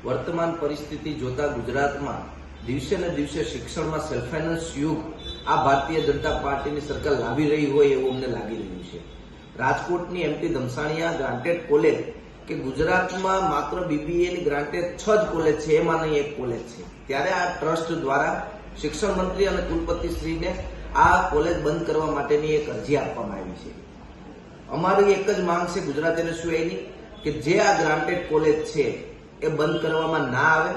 વર્તમાન પરિસ્થિતિ જોતા ગુજરાતમાં દિવસે ને દિવસે શિક્ષણમાં સેલ્ફ ફાઇનાન્સ યુગ આ ભારતીય જનતા પાર્ટીની સરકાર લાવી રહી હોય એવું અમને લાગી રહ્યું છે. રાજકોટની એમટી ધમસાણિયા ગ્રાન્ટેડ કોલેજ કે ગુજરાતમાં માત્ર બીબીએની ગ્રાન્ટેડ 6 જ કોલેજ છે, એમાંની એક કોલેજ છે. ત્યારે આ ટ્રસ્ટ દ્વારા શિક્ષણ મંત્રી અને કુલપતિશ્રીને આ કોલેજ બંધ કરવા માટેની એક અરજી આપવામાં આવી છે. અમારી એક જ માંગ છે ગુજરાત યુનિવર્સિટીની કે જે આ ગ્રાન્ટેડ કોલેજ છે એ બંધ કરવામાં ના આવે.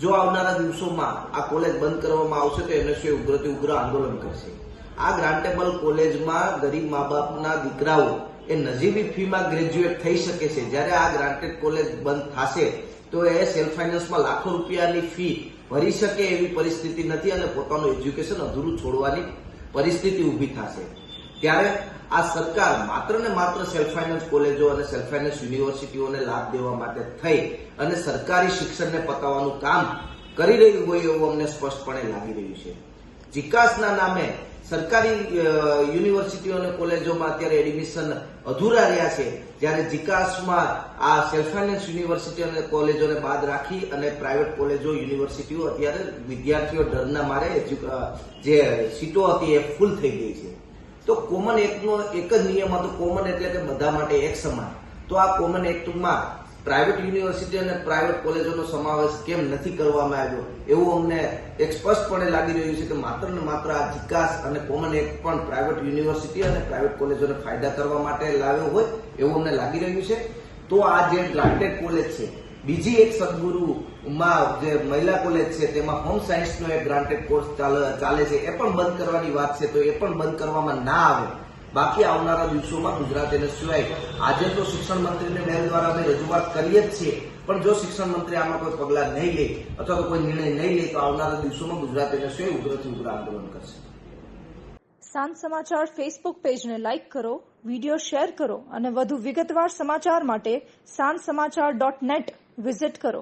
જો આવનારા દિવસોમાં આ કોલેજ બંધ કરવામાં આવશે તો યુનિવર્સિટી ઉગ્રથી ઉગ્ર આંદોલન કરશે. આ ગ્રાન્ટેબલ કોલેજમાં ગરીબ મા બાપના દીકરાઓ એ નજીવી ફીમાં ગ્રેજ્યુએટ થઈ શકે છે. જ્યારે આ ગ્રાન્ટેડ કોલેજ બંધ થશે તો એ સેલ્ફ ફાઇનાન્સમાં લાખો રૂપિયાની ફી ભરી શકે એવી પરિસ્થિતિ નથી અને પોતાનું એજ્યુકેશન અધૂરું છોડવાની પરિસ્થિતિ ઊભી થશે. ત્યારે આ સરકાર માત્ર ને માત્ર સેલ્ફ ફાઇનાન્સ કોલેજો અને સેલ્ફ ફાઇનાન્સ યુનિવર્સિટીઓને લાભ દેવા માટે થઈ અને સરકારી શિક્ષણને પતાવવાનું કામ કરી રહી હોય એવું અમને સ્પષ્ટપણે લાગી રહ્યું છે. જીકાસના નામે સરકારી યુનિવર્સિટીઓ અને કોલેજોમાં અત્યારે એડમિશન અધૂરા રહ્યા છે, જ્યારે જીકાસમાં આ સેલ્ફ ફાઇનાન્સ યુનિવર્સિટી અને કોલેજોને બાદ રાખી અને પ્રાઇવેટ કોલેજો યુનિવર્સિટીઓ અત્યારે વિદ્યાર્થીઓ ડરના મારે જે સીટો હતી એ ફૂલ થઈ ગઈ છે. તો કોમન એક્ટનો એક જ નિયમ હતો, કોમન એટલે કે બધા માટે એક સમાન. તો આ કોમન એક્ટમાં પ્રાઇવેટ યુનિવર્સિટી અને પ્રાઇવેટ કોલેજોનો સમાવેશ કેમ નથી કરવામાં આવ્યો એવું અમને એક સ્પષ્ટપણે લાગી રહ્યું છે કે માત્ર ને માત્ર આ જીકાસ અને કોમન એક્ટ પણ પ્રાઇવેટ યુનિવર્સિટી અને પ્રાઇવેટ કોલેજોને ફાયદા કરવા માટે લાવ્યો હોય એવું અમને લાગી રહ્યું છે. તો આ જે ગ્રાન્ટેડ કોલેજ છે, બીજી એક સદગુરુમાં જે મહિલા કોલેજ છે તેમાં હોમ સાયન્સનો એક ગ્રાન્ટેડ કોર્સ ચાલે છે, એ પણ બંધ કરવાની વાત છે. તો એ પણ બંધ કરવામાં ના આવે. બાકી આવનારા દિવસોમાં ગુજરાત સિવાય આજે તો શિક્ષણ મંત્રીને મેલ દ્વારા અમે રજૂઆત કરીએ જ છીએ, પણ જો શિક્ષણ મંત્રી આમાં કોઈ પગલાં નહીં લે અથવા તો કોઈ નિર્ણય નહીં લે તો આવનારા દિવસોમાં ગુજરાત સિવાય ઉગ્રથી ઉગ્ર આંદોલન કરશે. સાંજ સમાચાર ફેસબુક પેજને લાઇક કરો, વિડીયો શેર કરો અને વધુ વિગતવાર સમાચાર માટે sanssamachar.net વિઝિટ કરો.